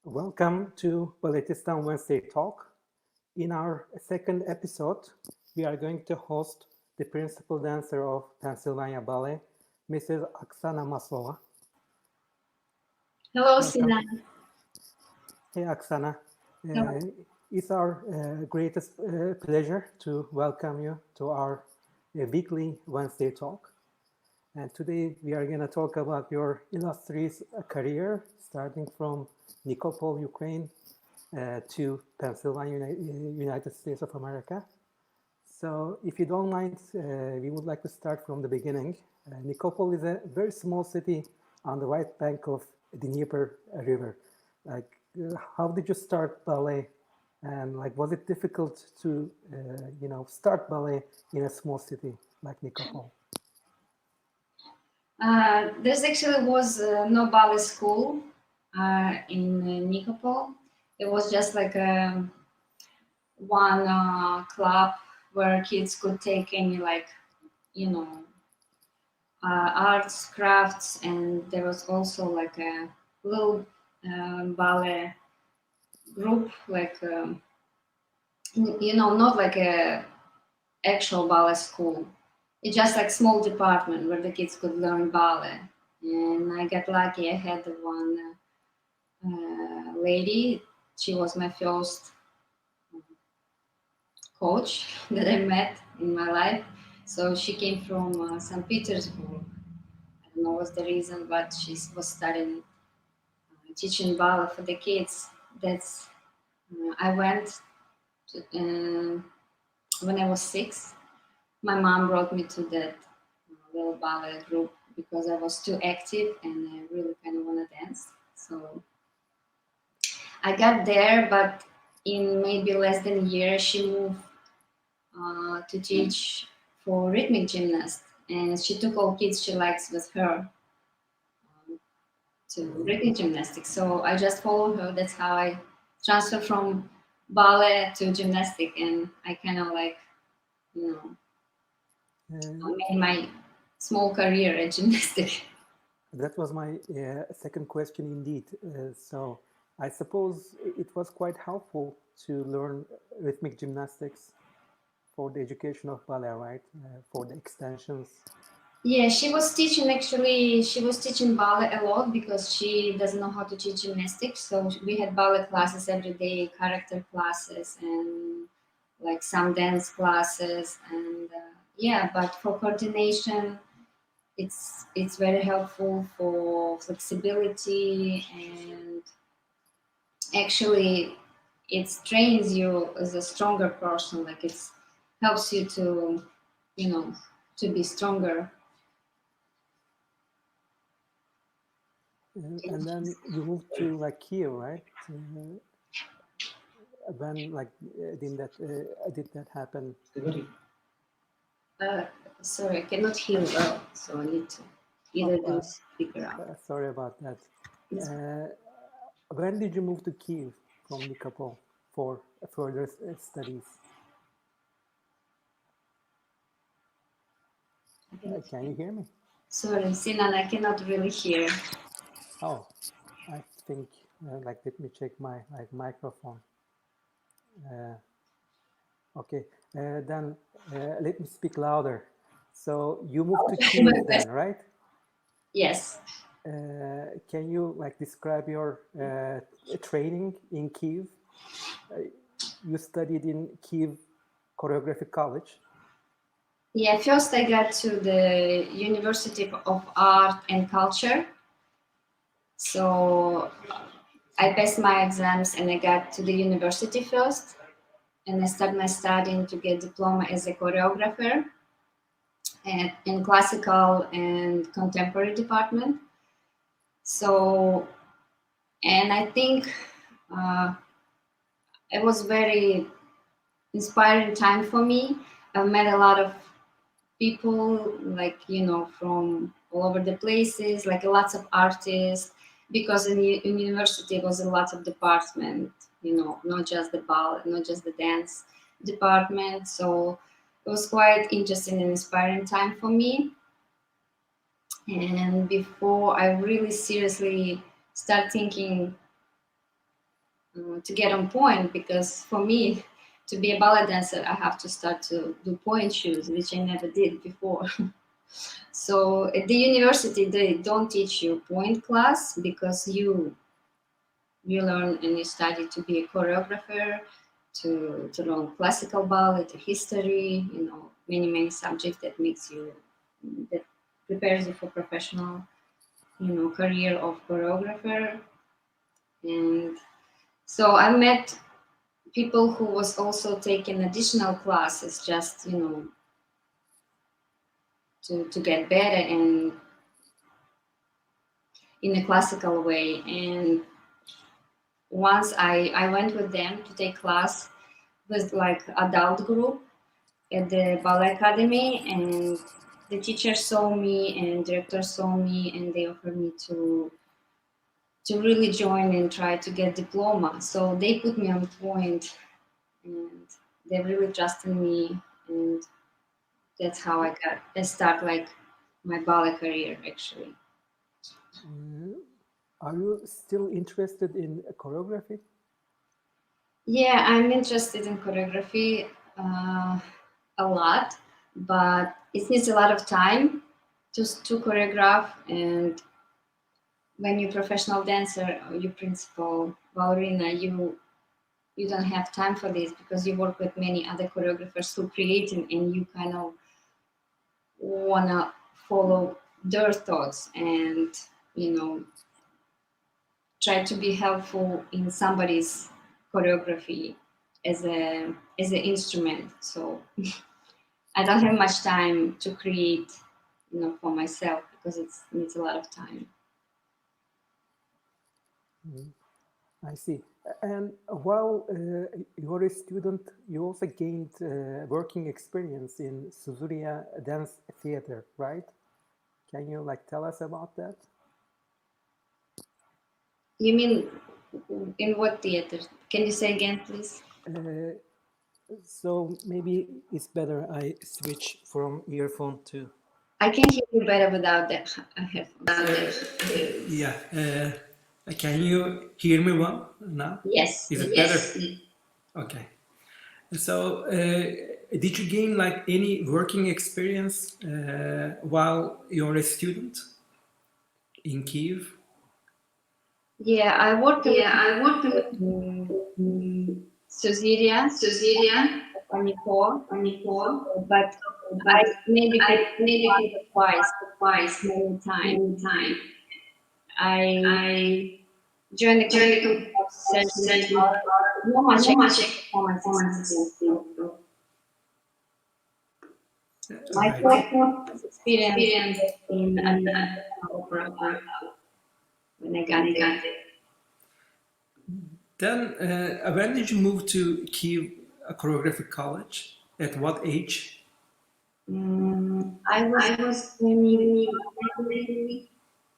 Welcome to Balletistan Wednesday Talk. In our second episode, we are going to host the principal dancer of Pennsylvania Ballet, Mrs. Oksana Maslova. Hello, Welcome. Sinan. Hey, Oksana. Hello. It's our greatest pleasure to welcome you to our weekly Wednesday Talk. And today we are going to talk about your illustrious career, starting from Nikopol, Ukraine, to Pennsylvania, United States of America. So if you don't mind, we would like to start from the beginning. Nikopol is a very small city on the right bank of the Dnieper River. How did you start ballet? And was it difficult to, start ballet in a small city like Nikopol? There's actually was no ballet school in Nikopol. It was just like one club where kids could take any arts, crafts, and there was also like a little ballet group, not like a actual ballet school. It's just like small department where the kids could learn ballet. And I got lucky. I had one lady. She was my first coach that I met in my life. So she came from St. Petersburg. I don't know what's the reason, but she was studying teaching ballet for the kids. That's I went to, when I was 6. My mom brought me to that little ballet group because I was too active and I really kind of want to dance. So I got there, but in maybe less than a year, she moved to teach for rhythmic gymnast, and she took all kids she likes with her to rhythmic gymnastics. So I just followed her. That's how I transferred from ballet to gymnastic, and I kind of made my small career at gymnastics. That was my second question indeed. So I suppose it was quite helpful to learn rhythmic gymnastics for the education of ballet, right? For the extensions. Yeah, she was teaching actually, she was teaching ballet a lot because she doesn't know how to teach gymnastics. So we had ballet classes every day, character classes, and like some dance classes. And yeah, but for coordination, it's very helpful for flexibility, and actually it trains you as a stronger person. Like it helps you to, to be stronger. And then you moved to Kyiv, right? When did that happen? Sorry, I cannot hear well, so I need to either do speaker up. Sorry about that. When did you move to Kyiv from Nikopol for further studies? Can you hear me? Sorry, Sinan, I cannot really hear. Oh, I think let me check my microphone. Okay, then let me speak louder. So you moved to Kyiv then, right? Yes. Can you describe your training in Kyiv? You studied in Kyiv Choreography College. Yeah, first I got to the University of Art and Culture. So I passed my exams and I got to the university first. And I started my studying to get diploma as a choreographer in classical and contemporary department. So, and I think it was very inspiring time for me. I met a lot of people, from all over the places, lots of artists, because in university was a lot of department, not just the ballet, not just the dance department. So it was quite interesting and inspiring time for me. And before I really seriously start thinking to get on point, because for me, to be a ballet dancer, I have to start to do point shoes, which I never did before. So at the university, they don't teach you point class, because you learn and you study to be a choreographer, to learn classical ballet, to history, many subjects that prepares you for professional, career of choreographer. And so I met people who was also taking additional classes, just to get better and in a classical way. And once I went with them to take class with like adult group at the ballet academy, and the teacher saw me and director saw me, and they offered me to really join and try to get diploma. So they put me on point, and they really trusted me, and that's how I start like my ballet career actually. Are you still interested in choreography? Yeah, I'm interested in choreography a lot, but it needs a lot of time to choreograph. And when you're professional dancer or you principal ballerina, you don't have time for this, because you work with many other choreographers who creating, and you kind of wanna follow their thoughts and try to be helpful in somebody's choreography as an instrument. So I don't have much time to create, for myself, because it needs a lot of time. I see. And while you were a student, you also gained working experience in Suzuria Dance Theater, right? Can you tell us about that? You mean in what theater? Can you say again, please? So maybe it's better I switch from earphone to. I can hear you better without that headphones. Yeah. Can you hear me well now? Yes. Is it better? Okay. So, did you gain any working experience while you're a student in Kyiv? Yeah, I worked in Suzuria, but I maybe once or twice, many times. I joined the company of session, not much performance experience. My first experience in an opera when I got there. Then, when did you move to Kyiv Choreographic College? At what age? I was 20.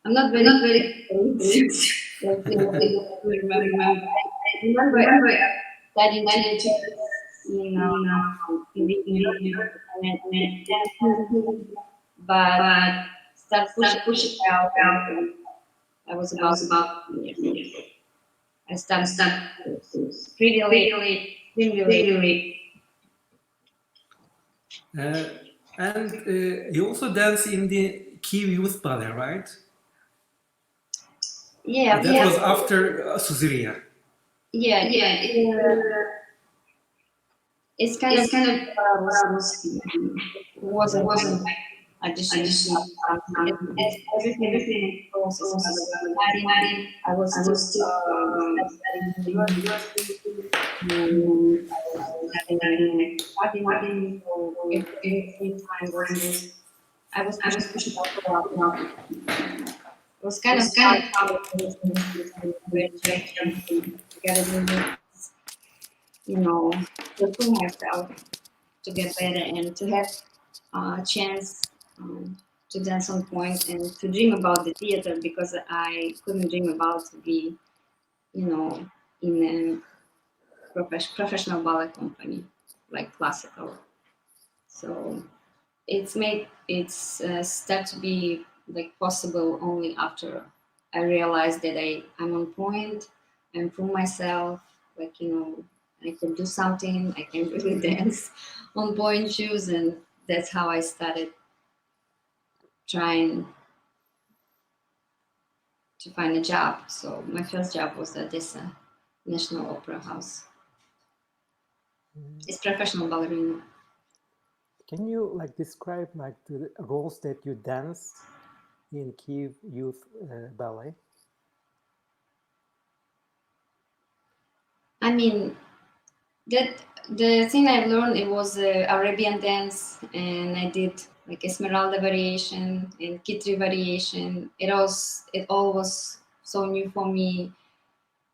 I'm not very old. Remember. I remember studying in the university, but start pushing out. I was about years. I started pretty late, really. And you also dance in the Kyiv Youth Ballet, right? Yeah. That was after Suzuria. Yeah. It's kind of wasn't like audition. Everything process. I was still studying in the university. Studying for every time I was pushing out a lot. It was kind of hard to pull myself to get better and to have a chance to dance on point and to dream about the theater, because I couldn't dream about to be, in a professional ballet company like classical. So it's start to be like possible only after I realized that I'm on point, I improve myself, like, I could do something. I can really dance on point shoes, and that's how I started trying to find a job. So my first job was the Odessa National Opera House. It's professional ballerina. Can you like describe like the roles that you dance in Kyiv Youth Ballet? I mean, that the thing I learned, it was Arabian dance, and I did like Esmeralda variation and Kitri variation. It all was so new for me.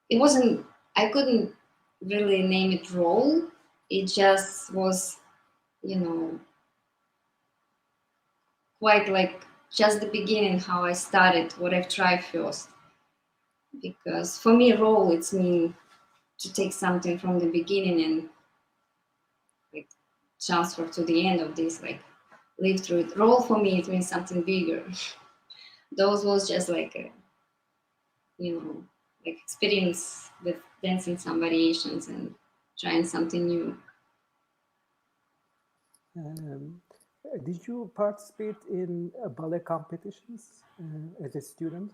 It wasn't. I couldn't really name it role. It just was, quite like just the beginning how I started what I've tried first. Because for me, role it's mean to take something from the beginning and like transfer to the end of this, like live through it. Role for me it means something bigger. Those was just like a, like experience with dancing some variations and trying something new. Did you participate in ballet competitions as a student?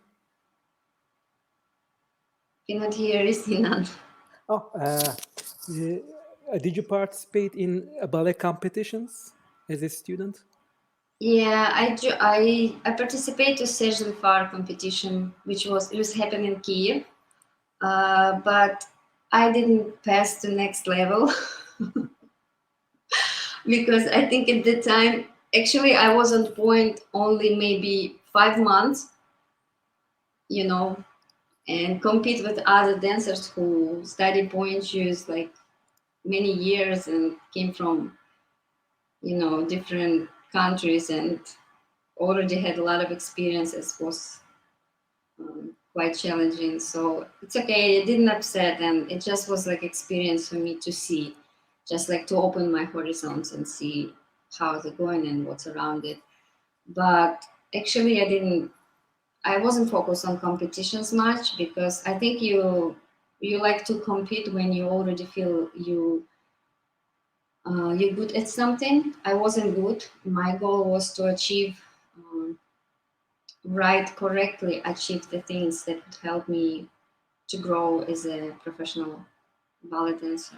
Cannot hear Sinan. Oh, did you participate in ballet competitions as a student? Yeah, I participated to Serge Far competition, which was happening in Kyiv, but I didn't pass to next level because I think at the time, actually, I was on point only maybe 5 months, and compete with other dancers who studied point shoes like many years and came from, different countries and already had a lot of experiences. Was quite challenging. So it's okay. It didn't upset, and it just was like experience for me to see, just like to open my horizons and see how is it going and what's around it. But actually, I wasn't focused on competitions much because I think you like to compete when you already feel you're good at something. I wasn't good. My goal was to achieve. Correctly achieve the things that would help me to grow as a professional ballet dancer.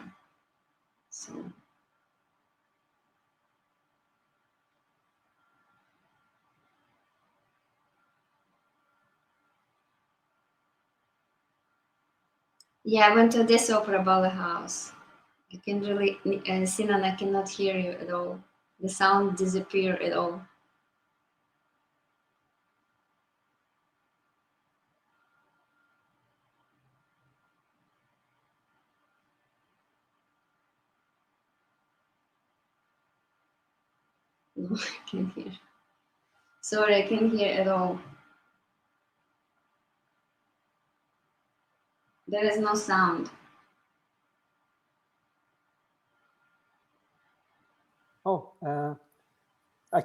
So yeah, I went to this opera ballet house. I can really, Sinan, I cannot hear you at all. The sound disappeared at all. No, I can't hear. Sorry, I can't hear at all. There is no sound. Oh,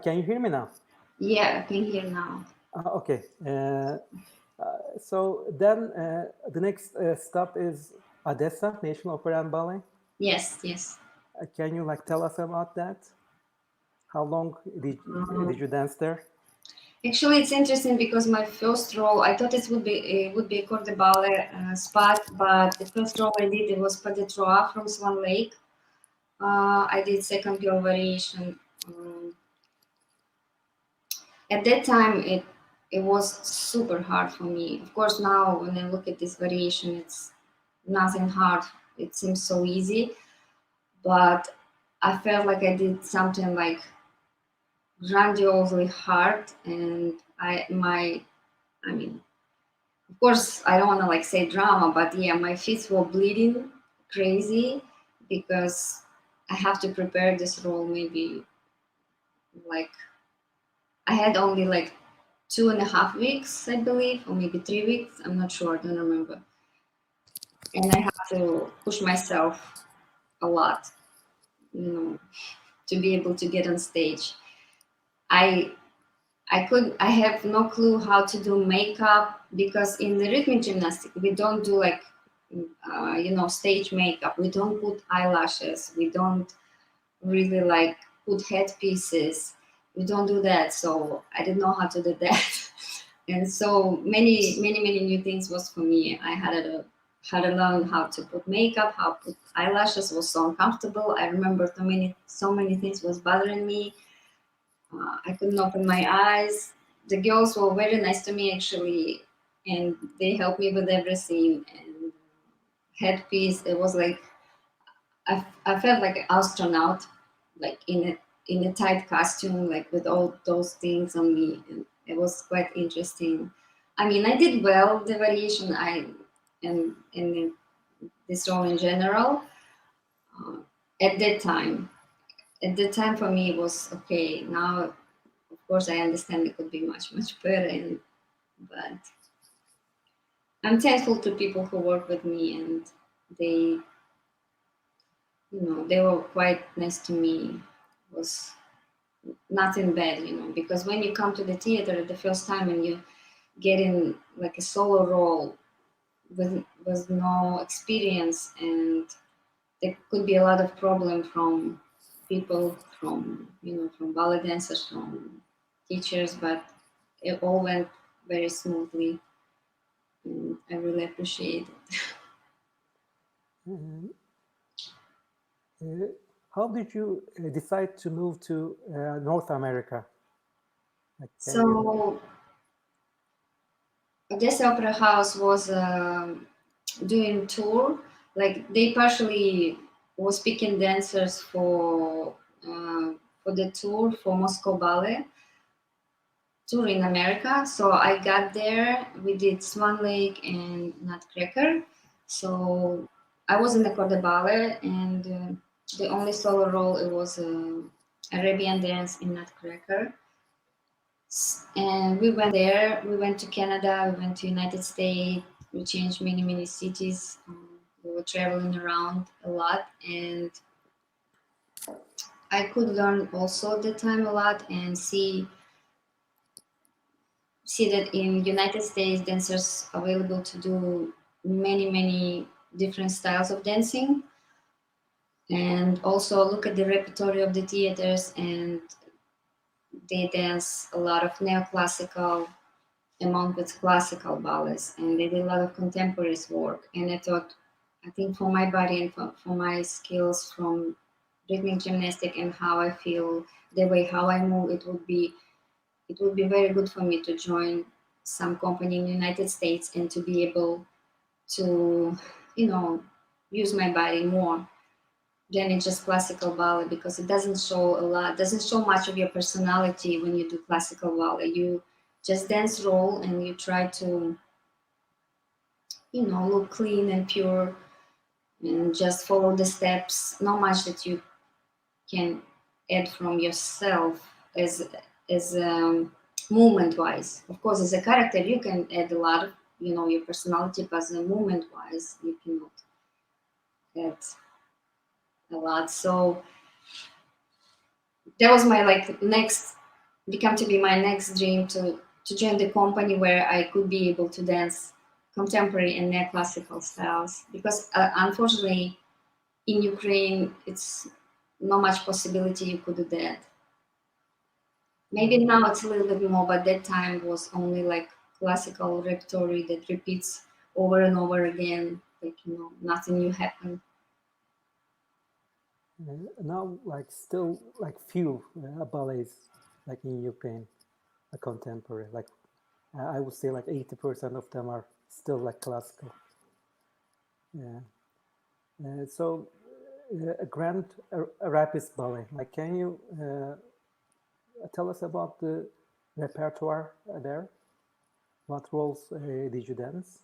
can you hear me now? Yeah, I can hear now. Okay. So then the next stop is Odessa National Opera and Ballet. Yes, yes. Can you like tell us about that? How long did you dance there? Actually, it's interesting because my first role, I thought it would be a corps de ballet spot, but the first role I did it was pas de trois from Swan Lake. I did second girl variation. At that time, it was super hard for me. Of course, now when I look at this variation, it's nothing hard. It seems so easy, but I felt like I did something like grandiosely hard, and I mean, of course, I don't want to like say drama, but yeah, my feet were bleeding crazy because I have to prepare this role maybe like I had only like 2.5 weeks, I believe, or maybe 3 weeks. I'm not sure. I don't remember. And I have to push myself a lot, to be able to get on stage. I I have no clue how to do makeup because in the rhythmic gymnastics we don't do like stage makeup. We don't put eyelashes. We don't really like put headpieces. We don't do that. So I didn't know how to do that. And so many new things was for me. I had to learn how to put makeup, how to put eyelashes. Was so uncomfortable. I remember so many things was bothering me. I couldn't open my eyes. The girls were very nice to me actually, and they helped me with everything. And headpiece, it was like I felt like an astronaut, like in a tight costume, like with all those things on me, and it was quite interesting. I mean, I did well the variation and in this role in general. Uh, at that time, for me it was okay. Now, of course, I understand it could be much better, but I'm thankful to people who work with me, and they they were quite nice to me. It was nothing bad, because when you come to the theater the first time and you get in like a solo role with no experience, and there could be a lot of problem from people, from ballet dancers, from teachers, but it all went very smoothly, and I really appreciate it. Mhm. How did you decide to move to North America? Like, can you? So Odessa Opera House was doing tour. Like they partially was picking dancers for the tour for Moscow Ballet tour in America. So I got there. We did Swan Lake and Nutcracker. So I was in the corps de ballet, and the only solo role it was Arabian dance in Nutcracker. And we went there. We went to Canada. We went to United States. We changed many cities. We were traveling around a lot, and I could learn also at the time a lot and see that in United States dancers available to do many different styles of dancing, and also look at the repertoire of the theaters, and they dance a lot of neoclassical among with classical ballets, and they did a lot of contemporary work. And I think for my body and for my skills from rhythmic gymnastic and how I feel, the way how I move, it would be very good for me to join some company in the United States and to be able to, use my body more than in just classical ballet, because it doesn't show much of your personality when you do classical ballet. You just dance roll and you try to, look clean and pure and just follow the steps. Not much that you can add from yourself as movement wise. Of course, as a character, you can add a lot of, your personality, but as a movement wise, you cannot add a lot. So that was my like next become to be my next dream to join the company where I could be able to dance contemporary and neoclassical styles, because unfortunately in Ukraine it's not much possibility you could do that. Maybe now it's a little bit more, but that time was only like classical repertoire that repeats over and over again, like nothing new happened. Now, like still like few ballets like in Ukraine, contemporary. Like I would say like 80% of them are still like classical. Yeah. So a Grand Rapids Ballet. Like, can you tell us about the repertoire there? What roles did you dance?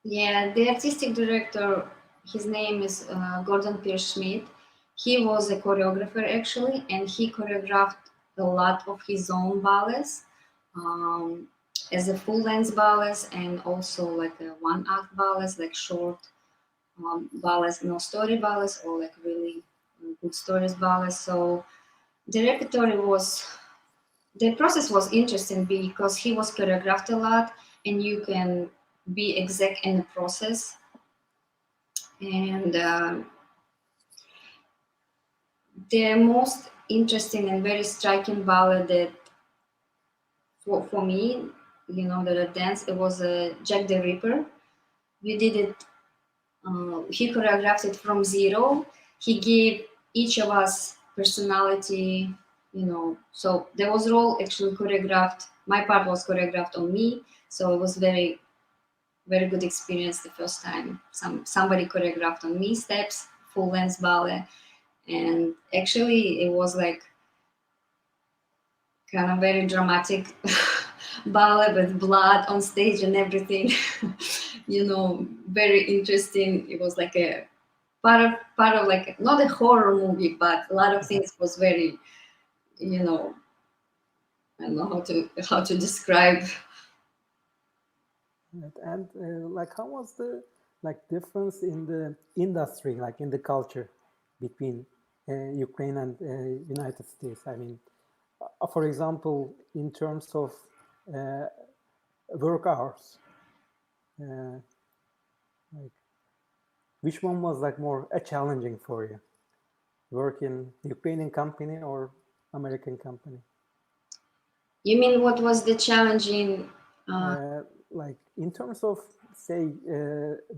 Yeah, the artistic director, his name is Gordon Pierce Schmidt. He was a choreographer actually, and he choreographed a lot of his own ballets um, as a full length ballets, and also like a one act ballets, like short ballets, no story ballets, or like really good stories ballets. So the repertoire the process was interesting because he was choreographed a lot, and you can be exact in the process And the most interesting and very striking ballet that for me, that I danced, it was Jack the Ripper. We did it. He choreographed it from zero. He gave each of us personality. So there was role actually choreographed. My part was choreographed on me. So it was very very good experience the first time. Somebody choreographed on me steps, full length ballet, and actually it was like kind of very dramatic ballet with blood on stage and everything. Very interesting. It was like a part of like not a horror movie, but a lot of things was very, I don't know how to describe. And like, how was the difference in the industry, like in the culture between Ukraine and United States? I mean, for example, in terms of work hours, like which one was like more challenging for you? Work in Ukrainian company or American company? You mean what was the challenging? Like in terms of say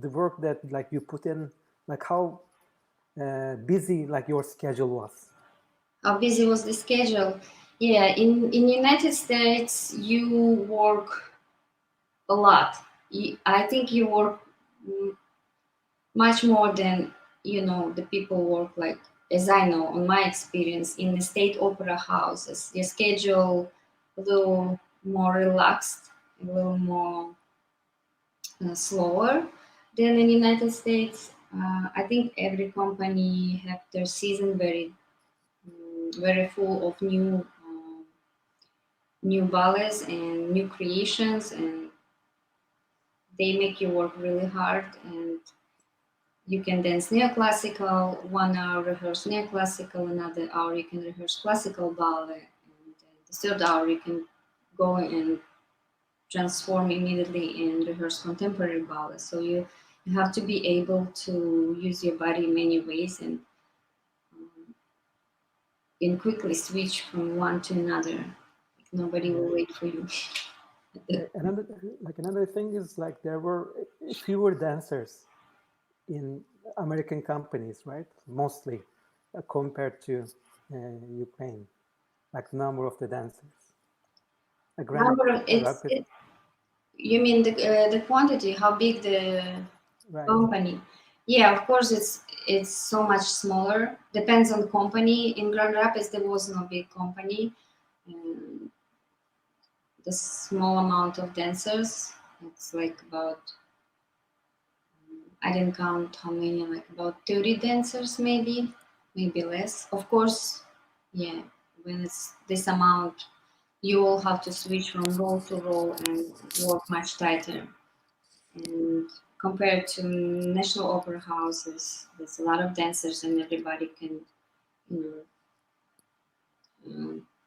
the work that like you put in, like how busy like your schedule was. How busy was the schedule? Yeah, in United States you work a lot. I think you work much more than the people work, like as I know on my experience in the state opera houses. The schedule a little more relaxed, a little more slower than in United States. I think every company have their season very full of new ballets and new creations, and they make you work really hard. And you can dance neoclassical 1 hour, rehearse neoclassical another hour, you can rehearse classical ballet, and the third hour you can go and transform immediately and rehearse contemporary ballet. So you have to be able to use your body in many ways and quickly switch from one to another. Nobody will wait for you. Another thing is like there were fewer dancers in American companies, right? Mostly compared to Ukraine, like number of the dancers. You mean the quantity? How big the right. company? Yeah, of course it's so much smaller. Depends on the company. In Grand Rapids there was no big company. The small amount of dancers. It's like about, I didn't count how many, like about 30 dancers maybe less. Of course, yeah, when it's this amount, you will have to switch from role to role and work much tighter. And compared to national opera houses, there's a lot of dancers and everybody can,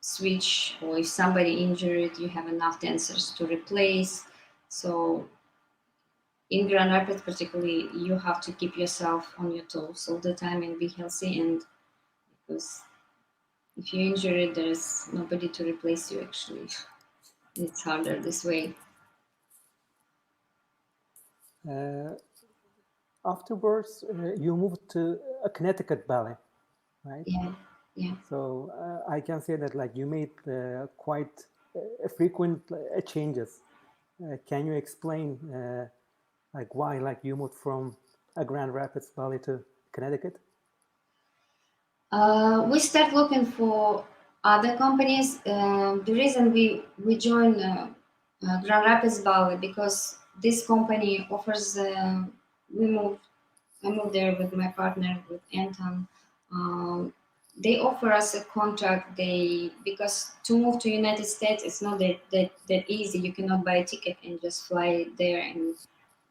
switch, or if somebody injured, you have enough dancers to replace. So in Grand Rapids particularly, you have to keep yourself on your toes all the time and be healthy, and because if you injure it, there's nobody to replace you actually. It's harder this way. Afterwards, you moved to a Connecticut Ballet, right? Yeah. So I can say that like you made quite frequent changes. Can you explain like why like you moved from a Grand Rapids Ballet to Connecticut? We start looking for other companies. The reason we joined Grand Rapids Ballet because this company offers. I moved there with my partner, with Anton. They offer us a contract. Because to move to United States, it's not that easy. You cannot buy a ticket and just fly there and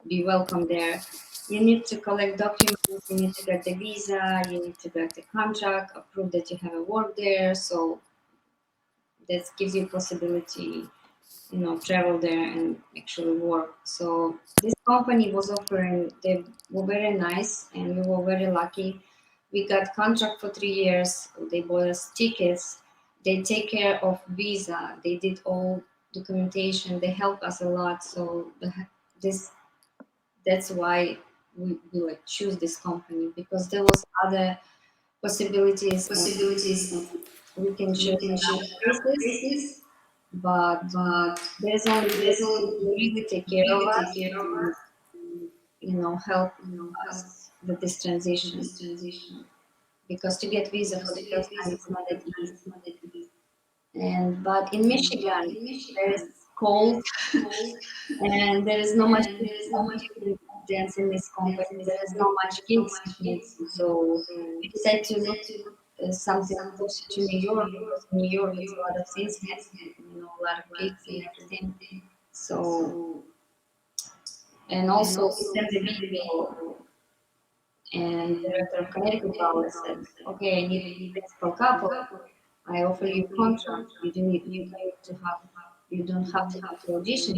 be welcome there. You need to collect documents, you need to get the visa, you need to get the contract, prove that you have a work there. So that gives you possibility travel there and actually work. So this company was offering, they were very nice and we were very lucky. We got contract for 3 years. They bought us tickets. They take care of visa. They did all documentation. They help us a lot. So this that's why we like choose this company, because there was other possibilities. We can choose in other places, but there's only this who really take care of us and help us with this transition, because to get visa for the first time it's not that easy. And but in Michigan there is cold and there is not much opportunity to dance in this company. There is not much gigs, so we decided to look something closer to New York, because in New York it's a lot of things happening, a lot of gigs and everything. So, and also we sent the video, and the director of Connecticut Ballet said, "Okay, I need a principal couple. I offer you a contract. You don't have to have to audition.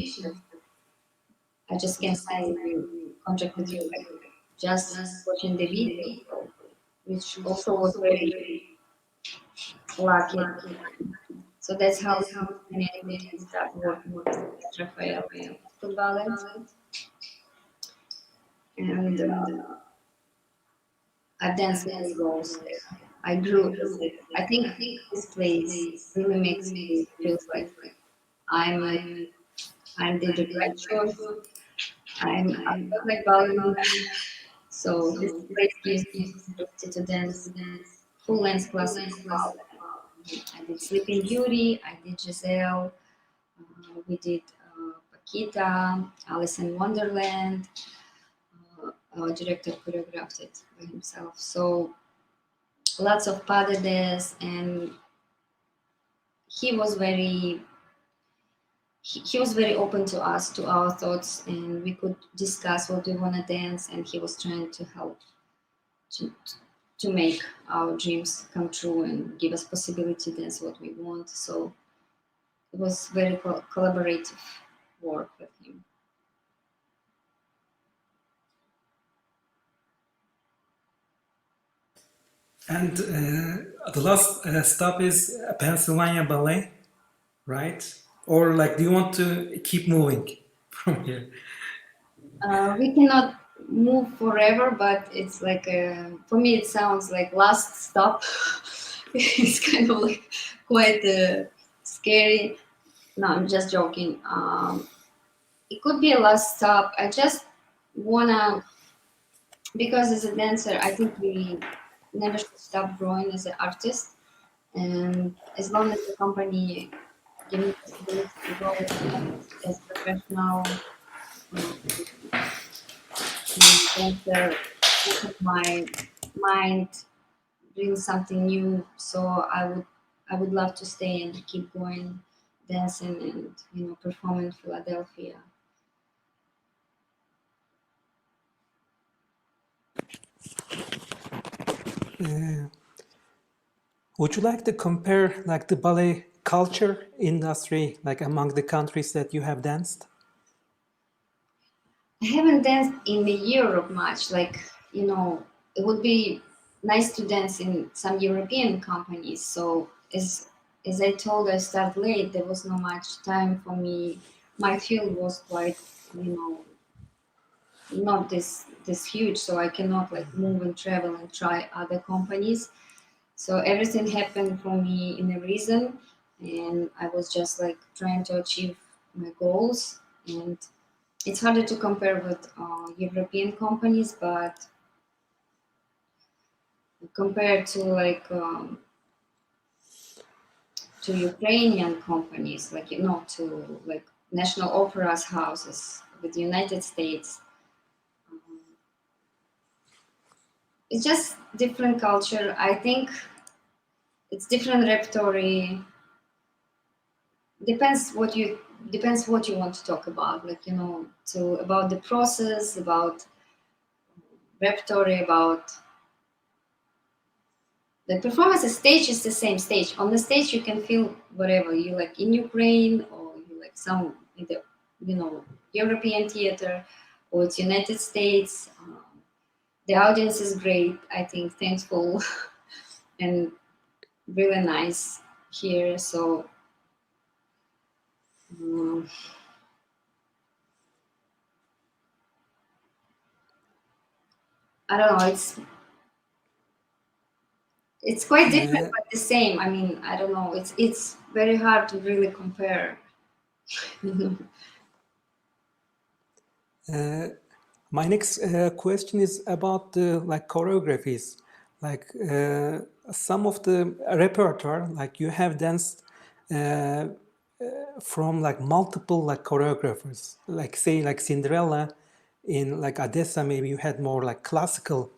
I just can sign you contract with you, like just watching the video," which also was very lucky. So that's how we can start working with Raphael to ballet. And I danced many roles there. I grew. I think this place really makes me feel like I'm I'm the right choice. I feel like ballerina. So this place gives me possibility to dance full length classical ballet. I did Sleeping Beauty. I did Giselle. We did Paquita, Alice in Wonderland. Our director choreographed it by himself. So lots of pas de deux, and he was very he was very open to us, to our thoughts, and we could discuss what we want to dance, and he was trying to help to, to make our dreams come true and give us possibility to dance what we want. So it was very collaborative work with him. And the last stop is Pennsylvania Ballet, right? Or like, do you want to keep moving from here? We cannot move forever, but it's like for me it sounds like last stop. It's kind of like quite scary. No, I'm just joking. It could be a last stop. I just wanna, because as a dancer, I think we never should stop growing as an artist. And as long as the company gives me the possibility to grow as a professional dancer, open my mind, bring something new. So I would love to stay and keep going, dancing and perform in Philadelphia. Would you like to compare like the ballet culture industry, like among the countries that you have danced? I haven't danced in Europe much. Like, it would be nice to dance in some European companies. So as I told, I started late. There was not much time for me. My field was quite, not this huge. So I cannot like move and travel and try other companies. So everything happened for me in a reason, and I was just like trying to achieve my goals. And it's harder to compare with European companies, but compared to like to Ukrainian companies, like to like national operas houses with the United States, it's just different culture. I think it's different repertory. Depends what you want to talk about, like to about the process, about repertory, about the performance. The stage is the same stage. On the stage you can feel whatever you like, in Ukraine or you like some in the European theater or it's United States. The audience is great, I think, thankful and really nice here. So I don't know. It's quite different, but the same. I mean, I don't know. It's very hard to really compare. My next question is about the like choreographies, like some of the repertoire, like you have danced from like multiple like choreographers, like say like Cinderella in like Odessa, maybe you had more like classical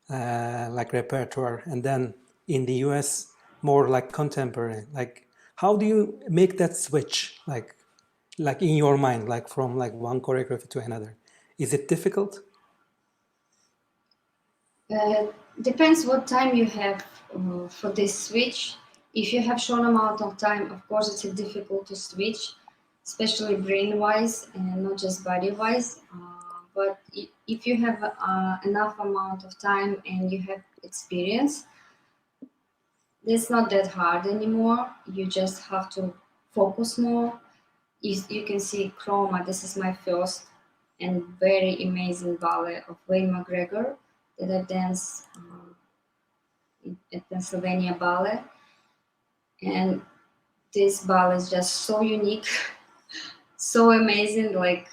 like repertoire, and then in the US more like contemporary. Like how do you make that switch, like in your mind, like from like one choreography to another? Is it difficult? Depends what time you have for this switch. If you have short amount of time, of course, it's difficult to switch, especially brain-wise and not just body-wise. But if you have enough amount of time and you have experience, it's not that hard anymore. You just have to focus more. You can see Chroma. This is my first and very amazing ballet of Wayne McGregor that I danced at Pennsylvania Ballet. And this ballet is just so unique, so amazing. Like,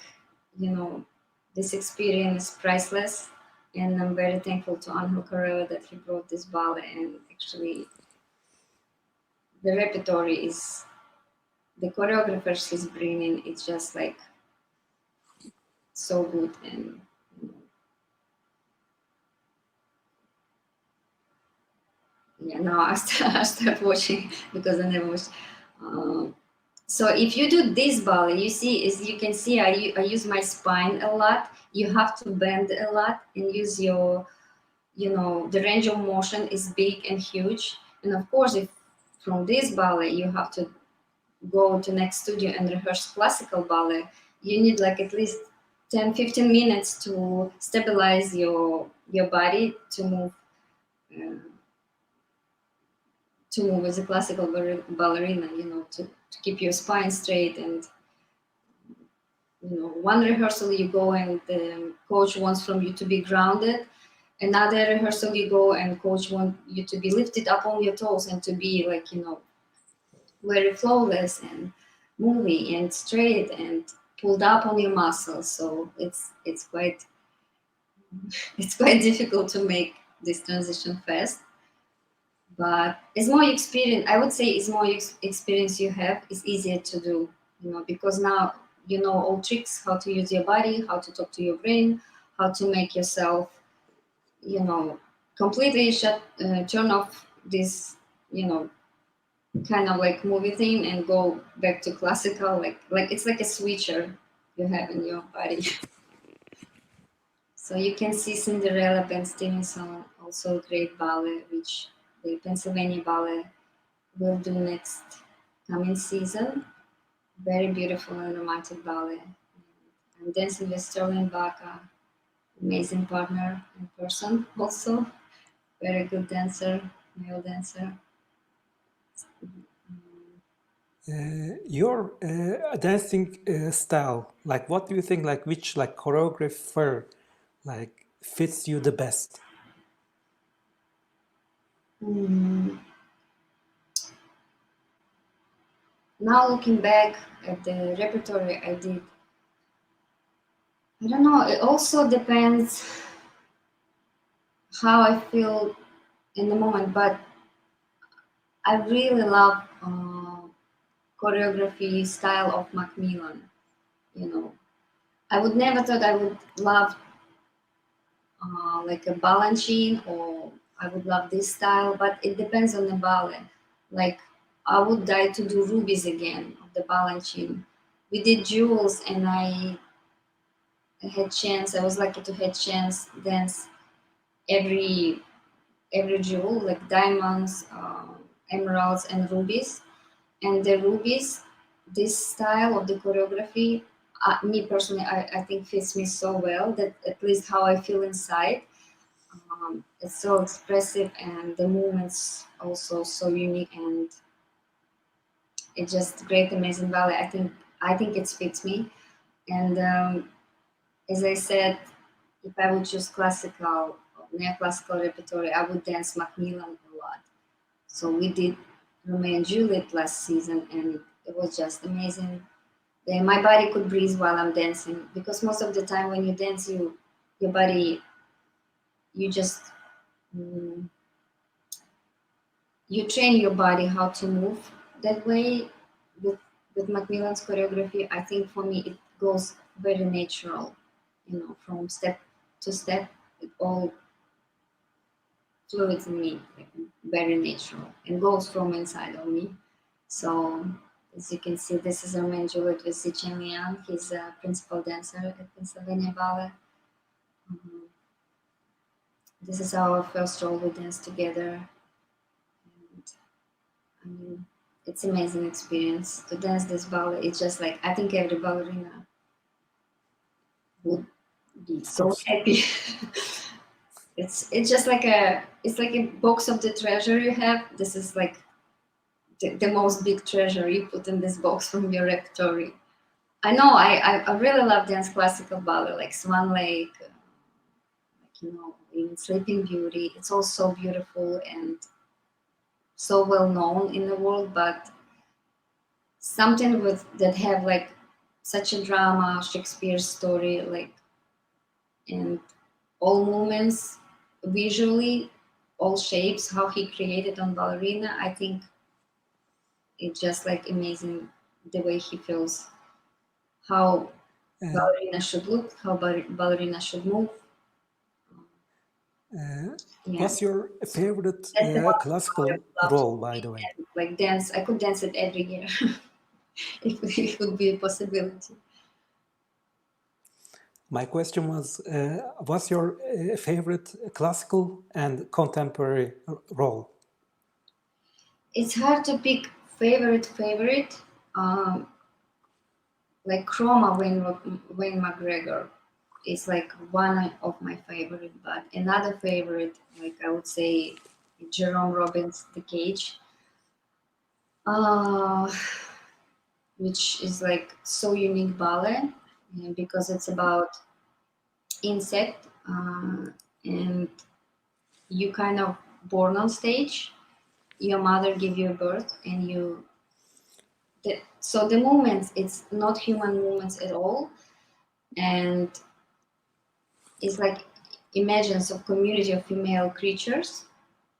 this experience is priceless. And I'm very thankful to Angel Carrera that he brought this ballet. And actually, the repertoire is, the choreographers he's bringing, it's just like so good. And yeah, now I start watching because I never watched. So if you do this ballet, you can see I use my spine a lot. You have to bend a lot and use your, the range of motion is big and huge. And of course, if from this ballet you have to go to next studio and rehearse classical ballet, you need like at least 10-15 minutes to stabilize your body to move. To move as a classical ballerina, to keep your spine straight. And, one rehearsal you go and the coach wants from you to be grounded. Another rehearsal you go and coach wants you to be lifted up on your toes and to be like, very flawless and moving and straight and pulled up on your muscles. So it's quite it's quite difficult to make this transition fast. But as more experience, I would say, as more experience you have, it's easier to do, because now you know all tricks, how to use your body, how to talk to your brain, how to make yourself, completely turn off this, kind of like movie thing and go back to classical, like it's like a switcher you have in your body. So you can see Cinderella, Ben Stevenson, also a great ballet, which the Pennsylvania Ballet will do next coming season. Very beautiful and romantic ballet. I'm dancing with Sterling Baca, amazing partner in person also. Very good dancer, male dancer. Your dancing style, like what do you think, like which like choreographer like fits you the best? Now looking back at the repertoire I did, I don't know, it also depends how I feel in the moment, but I really love choreography style of Macmillan. I would never thought I would love like a Balanchine, or I would love this style, but it depends on the ballet. Like I would die to do rubies again of the Balanchine. We did jewels, and I had chance. I was lucky to have chance dance every jewel, like diamonds, emeralds, and rubies. And the rubies, this style of the choreography, me personally, I think fits me so well, that at least how I feel inside. It's so expressive, and the movements also so unique, and it's just great, amazing ballet. I think it fits me. And as I said, if I would choose classical, neoclassical repertoire, I would dance Macmillan a lot. So we did Romeo and Juliet last season, and it was just amazing. Then my body could breathe while I'm dancing, because most of the time when you dance, your body, you just mm, you train your body how to move that way. With Macmillan's choreography, I think for me it goes very natural, from step to step. It all fluids in me, like, very natural, and goes from inside of me. So as you can see, this is Romain Juliet with Zichen Liang. He's a principal dancer at Pennsylvania Ballet. Mhm. This is our first role we danced together. And I mean, it's amazing experience to dance this ballet. It's just like, I think every ballerina would be Of so course. happy. It's just like a box of the treasure you have. This is like the most big treasure you put in this box from your repertoire. I know I really love dance classical ballet, like Swan Lake, like, in Sleeping Beauty. It's all so beautiful and so well known in the world, but something with that have like such a drama, Shakespeare's story, like, and all movements visually, all shapes, how he created on ballerina. I think it's just like amazing the way he feels, how Uh, ballerina should look, how ballerina should move. uh, Yeah, what's your favorite that's the one thing I classical would love to role, do. by the way? And like dance, I could dance it every year if it would be a possibility. My question was, what's your favorite classical and contemporary role? It's hard to pick favorite. Um, like Chroma, Wayne McGregor is like one of my favorite, but another favorite, like I would say, Jerome Robbins, The Cage, uh, which is like so unique ballet, because it's about insect, and you kind of born on stage. Your mother give you birth, and so the movements, it's not human movements at all, and it's like imagines of community of female creatures.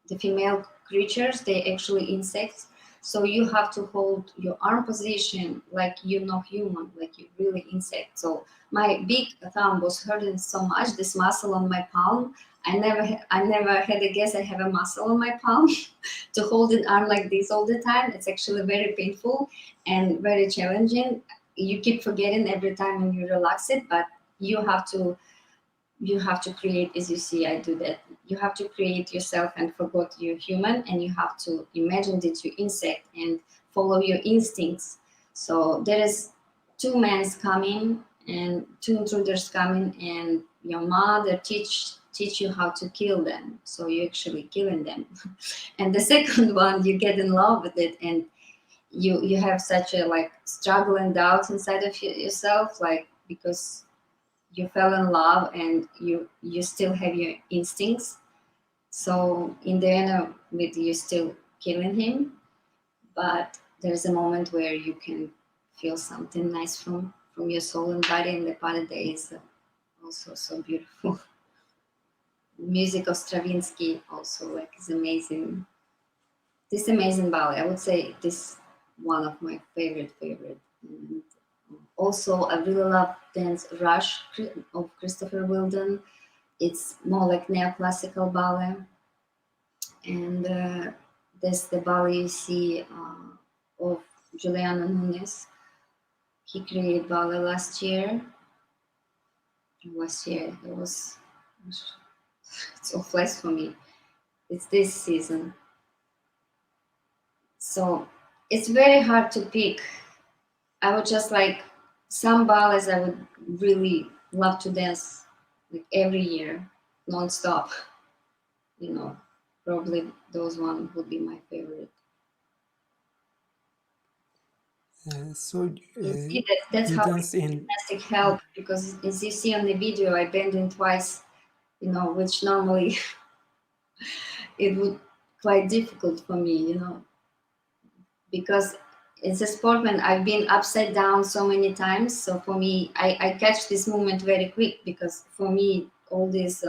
The female creatures, they actually insects. So you have to hold your arm position like you're not human, like you really insect. So my big thumb was hurting so much. This muscle on my palm, I never had a guess I have a muscle on my palm to hold an arm like this all the time. It's actually very painful and very challenging. You keep forgetting every time when you relax it, but you have to you have to create, as you see I do that, you have to create yourself and forget you're human, and you have to imagine that you insect and follow your instincts. So there is two men coming and two intruders coming, and your mother teach you how to kill them, so you're actually killing them. And the second one, you get in love with it, and you have such a like struggle and doubt inside of yourself, like, because you fell in love and you still have your instincts. So in the end of it, you're still killing him, but there's a moment where you can feel something nice from your soul and body, and the part that is also so beautiful. Music of Stravinsky also like is amazing. This amazing ballet, I would say this one of my favorite. And also, I really love dance Rush of Christopher Wilden. It's more like neoclassical ballet, and there's the ballet you see of Juliana Nunes. He created ballet last year. It was, it's all flash for me. It's this season, so it's very hard to pick I would just like some ballets I would really love to dance like every year, non-stop. You know, probably those one would be my favorite. So You see, that's you how dance in. gymnastic help, because as you see on the video, I bend in twice, you know, which normally it would quite difficult for me, you know, because as a sportman, I've been upside down so many times. So for me, I catch this movement very quick, because for me, all this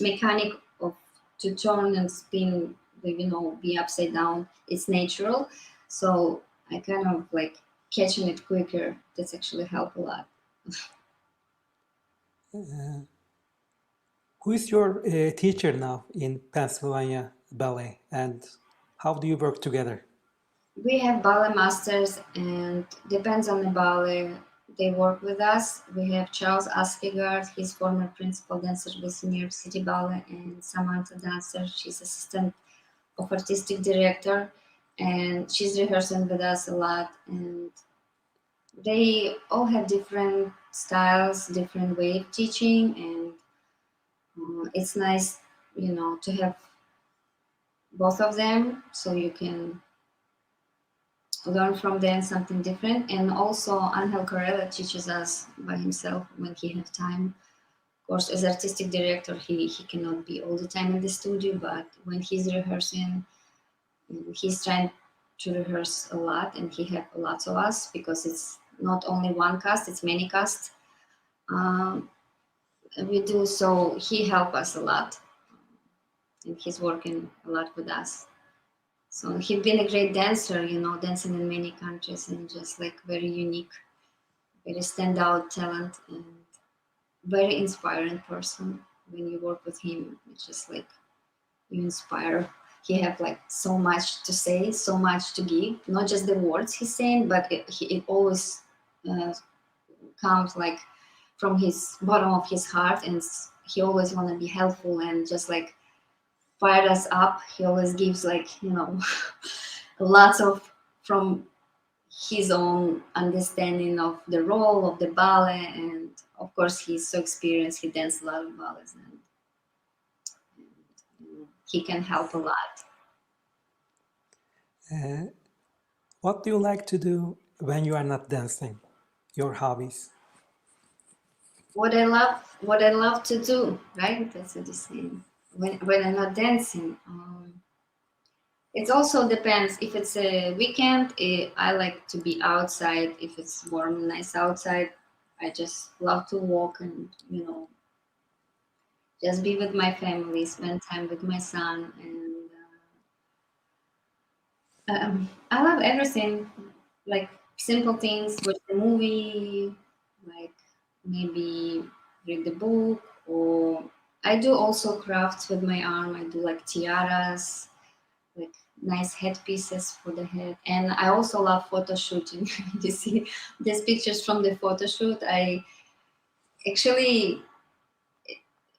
mechanic of to turn and spin, you know, be upside down, it's natural. So I kind of like catching it quicker. That's actually help a lot. Who is your teacher now in Pennsylvania Ballet, and how do you work together? We have ballet masters, and depends on the ballet. They work with us. We have Charles Askegard, he's former principal dancer with New York City Ballet, and Samantha Dancer, she's assistant of artistic director, and she's rehearsing with us a lot. And they all have different styles, different way of teaching, and it's nice, you know, to have both of them so you can learn from them something different. And also Angel Corella teaches us by himself when he has time. Of course, as artistic director, he cannot be all the time in the studio, but when he's rehearsing, he's trying to rehearse a lot, and he have lots of us, because it's not only one cast, it's many casts. Um, we do, so he help us a lot, and he's working a lot with us. So he's been a great dancer, you know, dancing in many countries, and just like very unique, very standout talent, and very inspiring person. When you work with him, it's just like you inspire. He have like so much to say, so much to give. Not just the words he's saying, but it always uh, comes like from his bottom of his heart, and he always want to be helpful and just like fire us up. He always gives like, you know, lots of from his own understanding of the role of the ballet, and of course he's so experienced. He danced a lot of ballets, and he can help a lot. What do you like to do when you are not dancing? Your hobbies? What I love to do, right? That's what you're saying. When I'm not dancing, it also depends. If it's a weekend, I like to be outside. If it's warm and nice outside, I just love to walk and, you know, just be with my family, spend time with my son, and I love everything, like simple things, watch the movie, like maybe read the book, or I do also crafts with my arm. I do like tiaras, like nice headpieces for the head. And I also love photo shooting. You see these pictures from the photo shoot. I actually,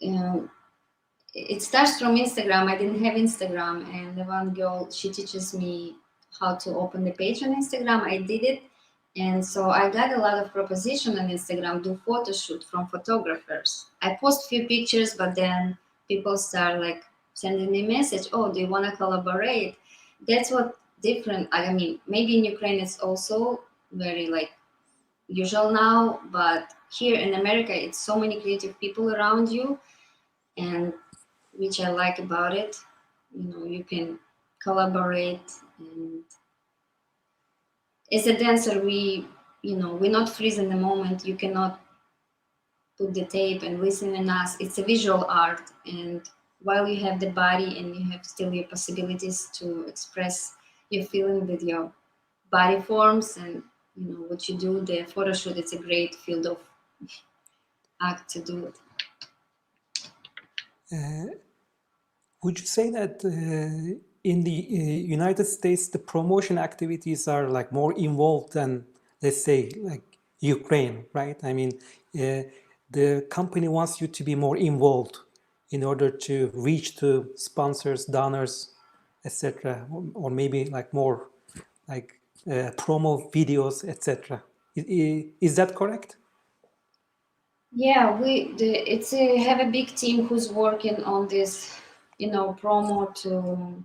um, it starts from Instagram. I didn't have Instagram, and the one girl, she teaches me how to open the page on Instagram. I did it, and so I got a lot of proposition on Instagram, do photo shoot from photographers. I post few pictures, but then people start like sending me message, oh, do you want to collaborate? That's what different. I mean, maybe in Ukraine it's also very like usual now, but here in America, it's so many creative people around you, and which I like about it. You know, you can collaborate, and as a dancer, we're not freeze in the moment. You cannot put the tape and listen in us. It's a visual art, and while you have the body and you have still your possibilities to express your feeling with your body forms and what you do, the photo shoot, it's a great field of act to do it. Would you say that in the United States, the promotion activities are like more involved than, let's say, like Ukraine, right? I mean, the company wants you to be more involved in order to reach to sponsors, donors, etc., or maybe like more like promo videos, etc. Is that correct? Yeah, have a big team who's working on this, promo to.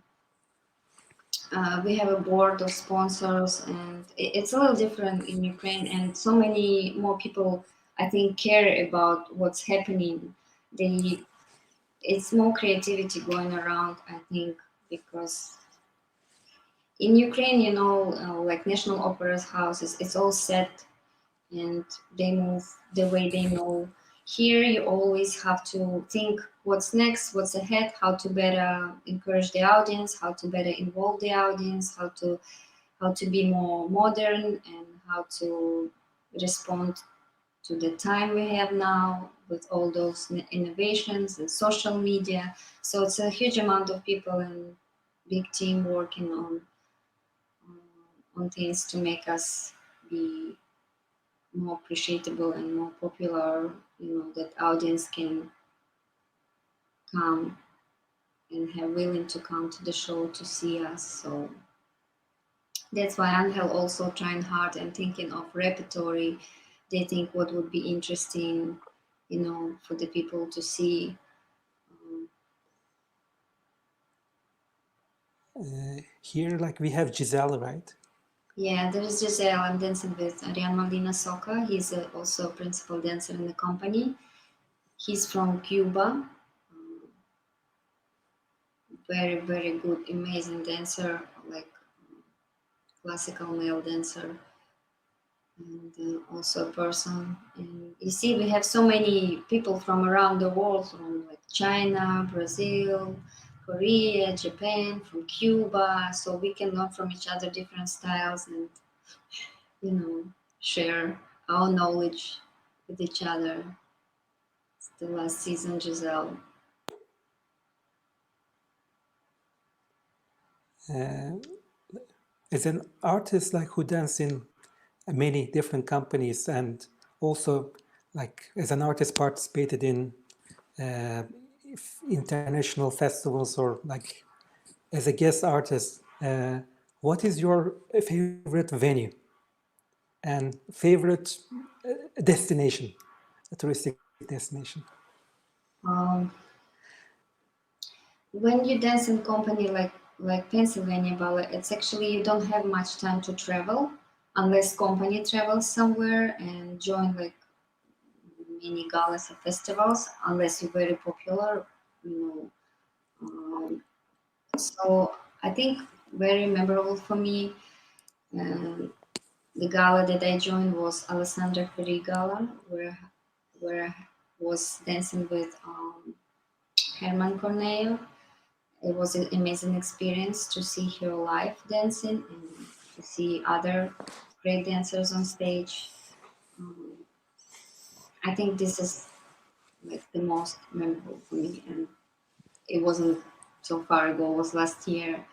We have a board of sponsors, and it's a little different in Ukraine. And so many more people, I think, care about what's happening. It's more creativity going around, I think, because in Ukraine, like National Opera House, it's all set and they move the way they know. Here, you always have to think what's next, what's ahead, how to better encourage the audience, how to better involve the audience, how to be more modern, and how to respond to the time we have now with all those innovations and social media. So it's a huge amount of people and big team working on things to make us be more appreciable and more popular, that audience can come and have willing to come to the show to see us. So that's why Angel also trying hard and thinking of repertory. They think what would be interesting, for the people to see. Here, like we have Giselle, right? Yeah, there is Giselle. I'm dancing with Ariane Molina Soca. He's also a principal dancer in the company. He's from Cuba. Very, very good, amazing dancer, like classical male dancer, and also a person. And you see, we have so many people from around the world, from like China, Brazil, Korea, Japan, from Cuba, so we can learn from each other different styles and share our knowledge with each other. It's the last season, Giselle. As an artist, like who dance in many different companies, and also like as an artist participated in international festivals, or like as a guest artist, what is your favorite venue and favorite destination, a touristic destination? Um, when you dance in company like Pennsylvania Ballet, it's actually you don't have much time to travel unless company travels somewhere and join like mini galas or festivals, unless you're very popular, you know. So I think very memorable for me. Um, the gala that I joined was Alessandra Ferri Gala, where I was dancing with Herman Cornejo. It was an amazing experience to see her live dancing and to see other great dancers on stage. Um, I think this is like the most memorable for me, and it wasn't so far ago. It was last year.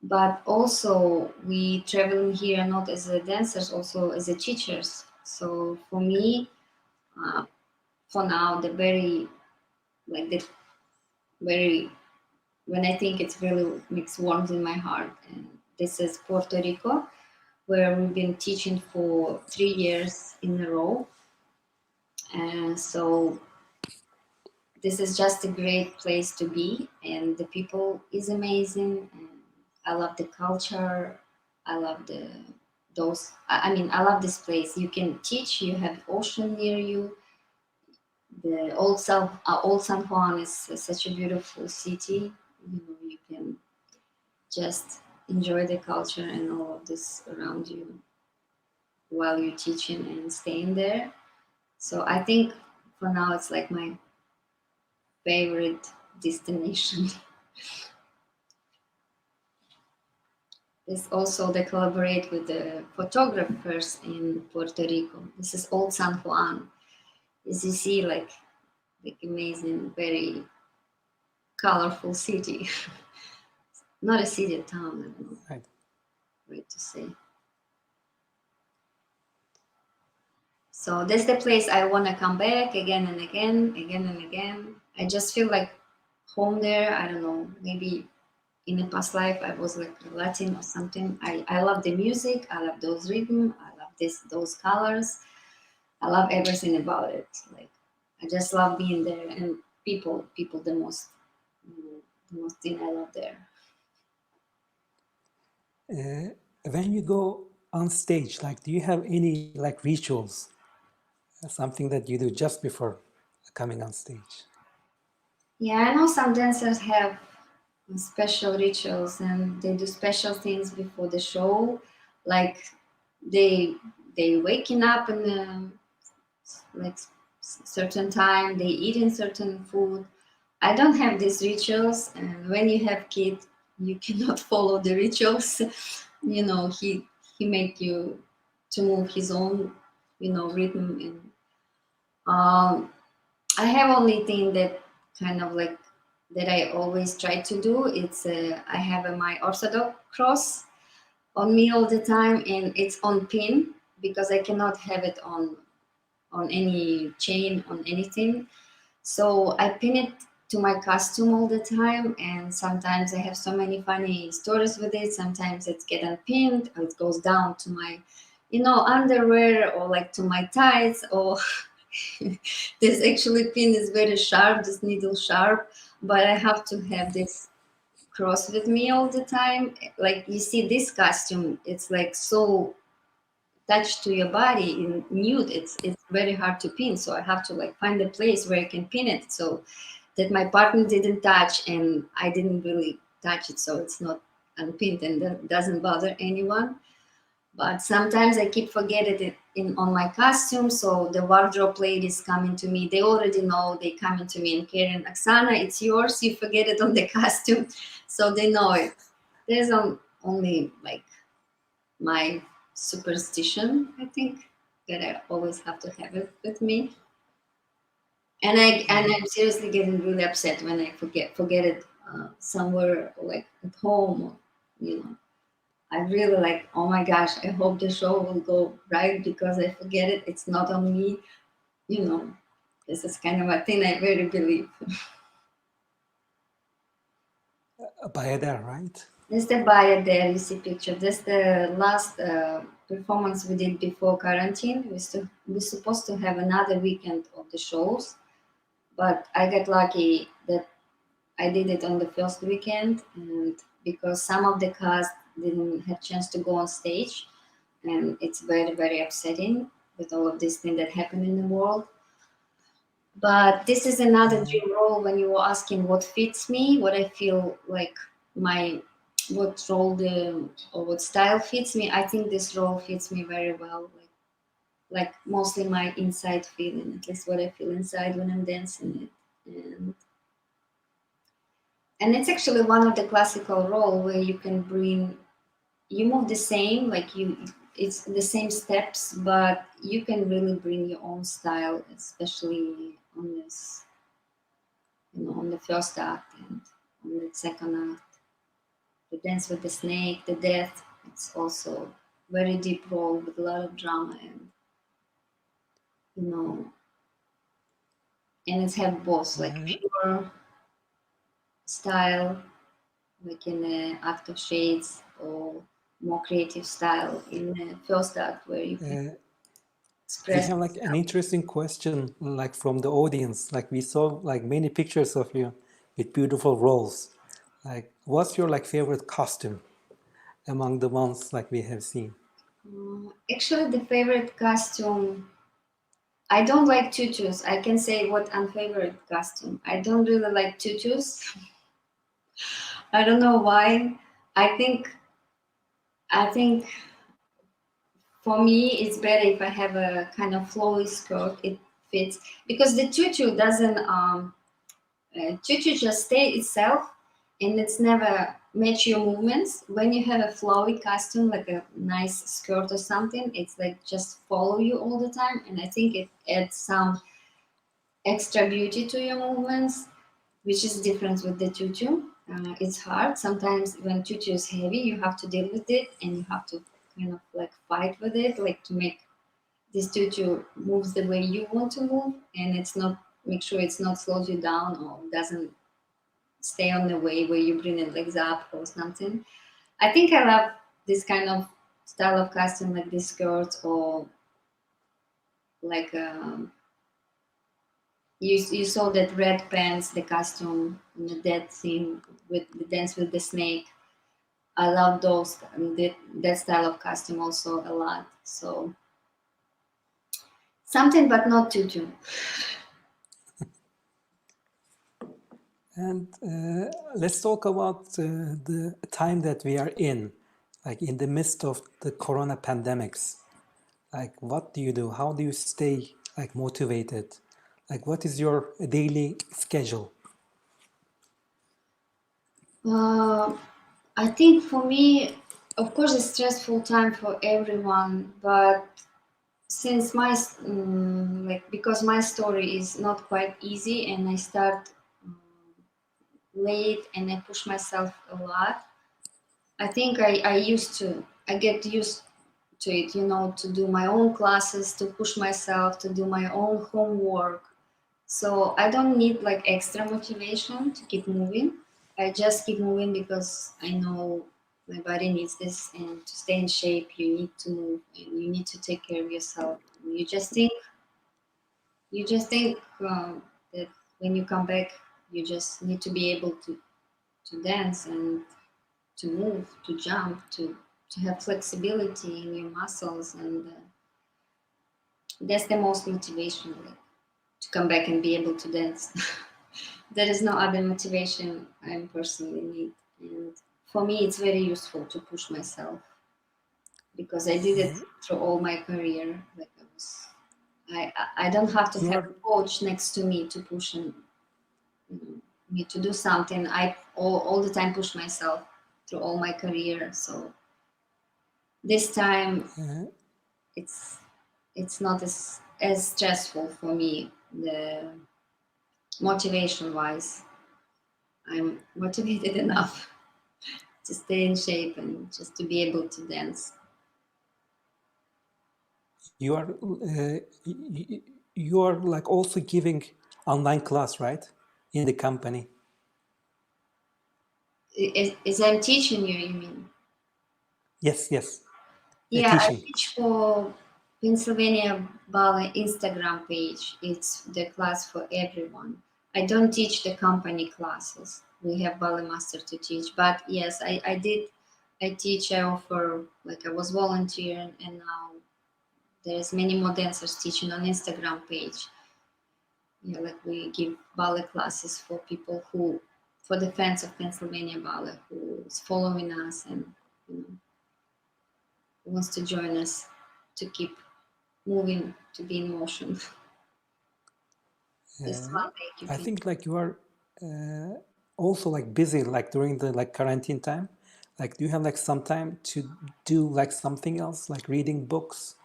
But also, we traveling here not as a dancers, also as a teachers. So for me, uh, for now, the very when I think it's really makes warmth in my heart. And this is Puerto Rico, where we've been teaching for 3 years in a row. And so this is just a great place to be, and the people is amazing. And I love the culture. I love I love this place. You can teach. You have ocean near you. The old San Juan is such a beautiful city. You can just enjoy the culture and all of this around you while you're teaching and staying there. So I think for now it's like my favorite destination. This also they collaborate with the photographers in Puerto Rico. This is Old San Juan. As you see, like amazing, very colorful city. Not a city, a town. I don't know. Right. Right to say. So that's the place I want to come back again and again, again and again. I just feel like home there. I don't know. Maybe in a past life I was like Latin or something. I love the music. I love those rhythm. I love those colors. I love everything about it. Like, I just love being there, and people the most, the most thing I love there. When you go on stage, like, do you have any like rituals, something that you do just before coming on stage? Yeah, I know some dancers have special rituals, and they do special things before the show, like they waking up in a like certain time, they eating certain food. I don't have these rituals, and when you have kids, you cannot follow the rituals. You know, he make you to move his own, rhythm. And I have only thing that kind of like that I always try to do. It's I have my Orthodox cross on me all the time, and it's on pin because I cannot have it on any chain, on anything. So I pin it to my costume all the time, and sometimes I have so many funny stories with it. Sometimes it's get unpinned, or it goes down to my, underwear, or like to my tights, or this actually pin is very sharp, this needle sharp, but I have to have this cross with me all the time. Like, you see this costume, it's like so attached to your body in nude, it's very hard to pin, so I have to like find a place where I can pin it so that my partner didn't touch and I didn't really touch it, so it's not unpinned and that doesn't bother anyone. But sometimes I keep forgetting it on my costume, so the wardrobe lady is coming to me, they already know, they coming to me and Karen, Oksana, it's yours, you forget it on the costume. So they know it. There's only like my superstition, I think, that I always have to have it with me. And I'm seriously getting really upset when I forget it somewhere, like at home, or, I really like, oh my gosh, I hope the show will go right because I forget it. It's not on me, you know. This is kind of a thing I really believe. Bayadere, right? This is the buyer there, you see picture. This is the last performance we did before quarantine. We're supposed to have another weekend of the shows, but I got lucky that I did it on the first weekend, and because some of the cast didn't have chance to go on stage, and it's very, very upsetting with all of this thing that happened in the world. But this is another dream role when you were asking what fits me, what I feel like my what role or what style fits me. I think this role fits me very well. Like mostly my inside feeling, at least what I feel inside when I'm dancing it. And it's actually one of the classical role where you move the same, like it's the same steps, but you can really bring your own style, especially on this, on the first act and on the second act. The dance with the snake, the death, it's also very deep role with a lot of drama, and you know, and it's have both like pure style, like in the act of shades, or more creative style in the first act where you can We express have like an interesting question, like from the audience. Like we saw like many pictures of you with beautiful roles. Like, what's your like favorite costume among the ones like we have seen? Actually, the favorite costume, I don't like tutus. I can say what unfavorite costume. I don't really like tutus. I don't know why. I think I think for me it's better if I have a kind of flowy skirt. It fits because the tutu doesn't tutu just stay itself, and it's never match your movements. When you have a flowy costume, like a nice skirt or something, it's like just follow you all the time, and I think it adds some extra beauty to your movements, which is different with the tutu. It's hard sometimes when tutu is heavy. You have to deal with it, and you have to kind of like fight with it, like to make this tutu moves the way you want to move, and it's not make sure it's not slows you down or doesn't stay on the way where you bring the legs up or something. I think I love this kind of style of costume like this skirt, or like you saw that red pants, the costume, that thing with the dance with the snake. I love those that style of costume also a lot. So something, but not too. And let's talk about the time that we are in, like in the midst of the corona pandemics. Like, what do you do? How do you stay like motivated? Like, what is your daily schedule? I think for me, of course, it's stressful time for everyone, but since like because my story is not quite easy, and I start late and I push myself a lot. I think I get used to it, to do my own classes, to push myself, to do my own homework. So I don't need like extra motivation to keep moving. I just keep moving because I know my body needs this, and to stay in shape, you need to move and you need to take care of yourself. You just think that when you come back, you just need to be able to dance and to move, to jump, to have flexibility in your muscles, and that's the most motivation, like, to come back and be able to dance. There is no other motivation I personally need, and for me, it's very useful to push myself because I did it through all my career. Like I don't have to You have are a coach next to me to push me to do something. I all the time push myself through all my career. So this time it's it's not as stressful for me. The motivation wise, I'm motivated enough to stay in shape and just to be able to dance. you are you are like also giving online class, right? In the company. As I'm teaching you mean? Yes. Yeah, I Teaching. teach for Pennsylvania Ballet Instagram page. It's the class for everyone. I don't teach the company classes. We have ballet master to teach. But yes, I did. I teach. I offer, like, I was volunteering, and now there's many more dancers teaching on Instagram page. Yeah, like we give ballet classes for people for the fans of Pennsylvania Ballet who is following us and you know wants to join us to keep moving, to be in motion. Just one day you I can. think like you are also like busy like during the like quarantine time. Like, do you have like some time to do like something else, like reading books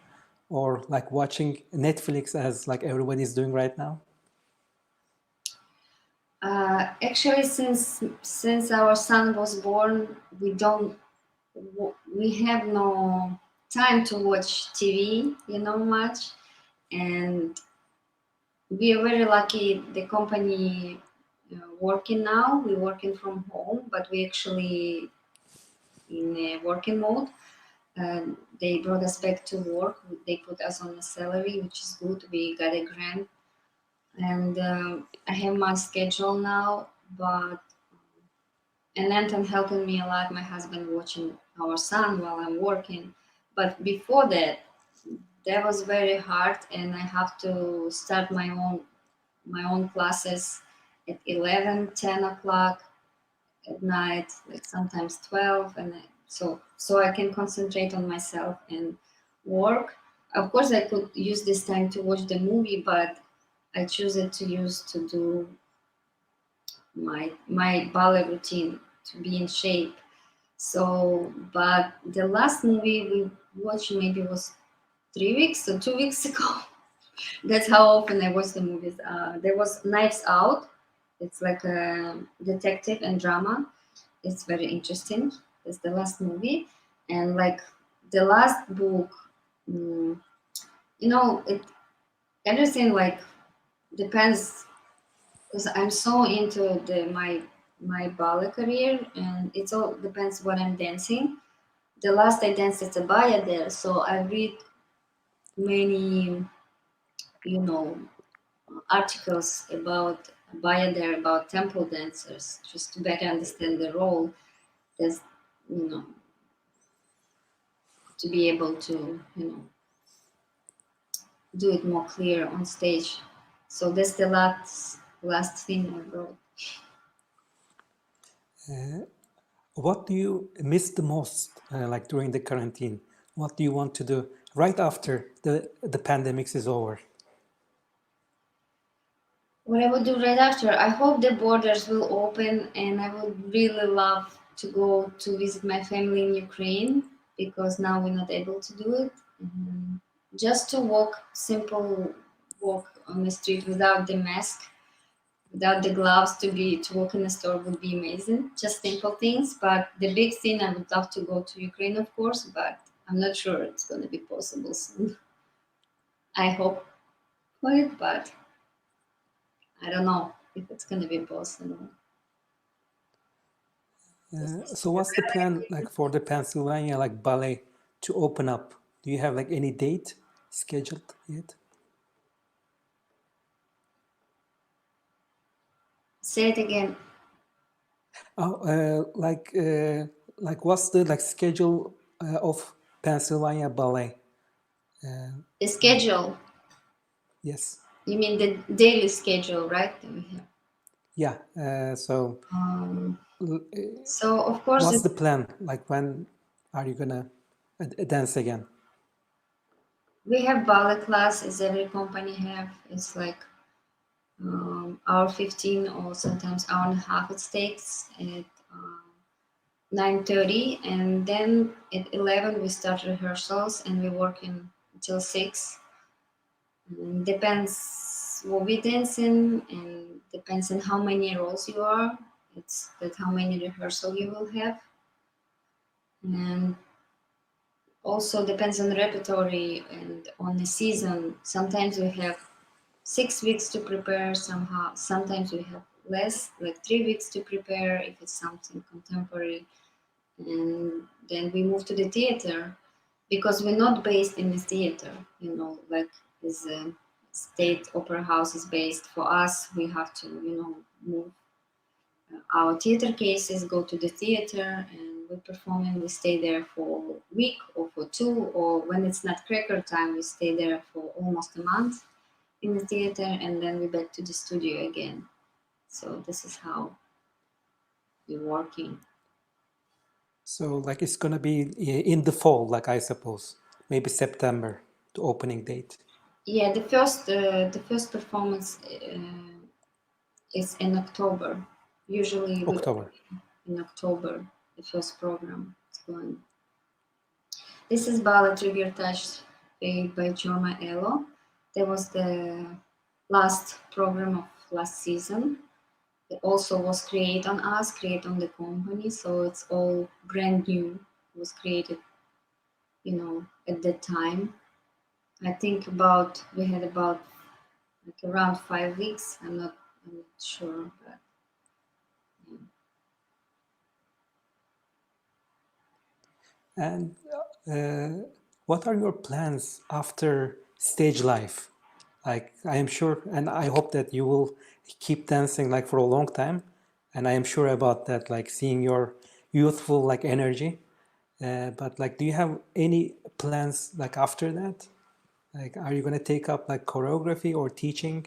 or like watching Netflix as like everybody's doing right now? Actually, since our son was born, we have no time to watch TV, much, and we are very lucky. The company working now, we're working from home, but we actually in a working mode. They brought us back to work. They put us on a salary, which is good. We got a grant, and I have my schedule now. But and Anton helping me a lot. My husband watching our son while I'm working. But before that, that was very hard, and I have to start my own classes at 11, 10 o'clock at night, like sometimes 12, and so I can concentrate on myself and work. Of course, I could use this time to watch the movie, but I choose it to use to do my ballet routine to be in shape. So, but the last movie we watched maybe was 3 weeks or 2 weeks ago. That's how often I watch the movies. There was Knives Out. It's like a detective and drama. It's very interesting. It's the last movie, and like the last book, mm, it everything like depends because I'm so into my ballet career, and it all depends what I'm dancing. the last I danced at a ballet there, so I read many, articles about ballet there, about temple dancers, just to better understand the role. There's, you know, to be able to, do it more clear on stage. So that's the last thing I wrote. What do you miss the most, like during the quarantine? What do you want to do right after the pandemic is over? What I would do right after, I hope the borders will open, and I would really love to go to visit my family in Ukraine, because now we're not able to do it. Just to simple walk on the street without the mask, without the gloves, to walk in the store would be amazing. Just simple things, but the big thing, I would love to go to Ukraine, of course, but I'm not sure it's going to be possible soon. I hope for it, but I don't know if it's going to be possible. So what's the plan like for the Pennsylvania like ballet to open up? Do you have like any date scheduled yet? Say it again. Oh, like what's the like schedule of Pennsylvania Ballet? The schedule. Yes. You mean the daily schedule, right? That we have. Yeah. So So of course, what's the plan? Like when are you gonna dance again? we have ballet class, as every company have. It's like hour 15 or sometimes hour and a half it takes at 9:30, and then at 11 we start rehearsals and we're working until 6. Depends what we dance in, and depends on how many roles you are. It's that how many rehearsal you will have, and also depends on the repertory and on the season. Sometimes we have 6 weeks to prepare. Sometimes we have less, like 3 weeks to prepare if it's something contemporary, and then we move to the theater, because we're not based in the theater, like as a state opera house is based. For us, we have to, move our theater cases, go to the theater, and we perform, and we stay there for a week or for 2, or when it's not cracker time, we stay there for almost a month in the theater, and then we back to the studio again. So this is how we're working. So like it's gonna be in the fall, like I suppose, maybe September, the opening date. Yeah, the first performance is in October. Usually we October. in October, the first program is going. This is Ballet Trigger Touch by Jorma Elo. That was the last program of last season. It also was created on us, created on the company, so it's all brand new. It was created, at that time. I think we had about like around 5 weeks. I'm not sure, but yeah. And what are your plans after stage life? Like I am sure, and I hope that you will keep dancing like for a long time. And I am sure about that, like seeing your youthful like energy. But like, do you have any plans like after that? Like, are you gonna take up like choreography or teaching?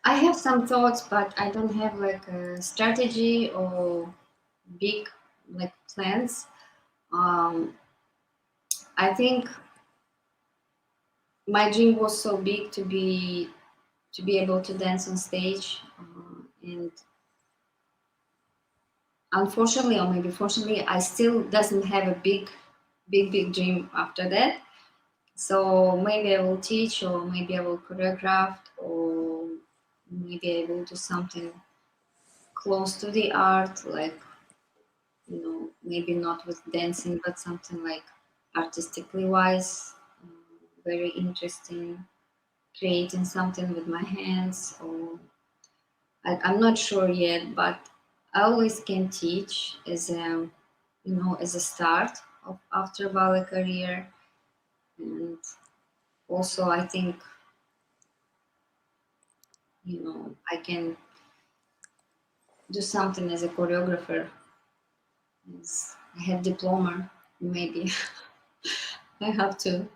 I have some thoughts, but I don't have like a strategy or big like plans. Um, I think my dream was so big to be able to dance on stage, and unfortunately, or maybe fortunately, I still doesn't have a big dream after that. So maybe I will teach, or maybe I will choreograph, or maybe I will do something close to the art, like, maybe not with dancing, but something like artistically wise, very interesting, creating something with my hands, or I'm not sure yet, but I always can teach as a start. of after ballet career. And also, I think, I can do something as a choreographer. I have diploma, maybe I have to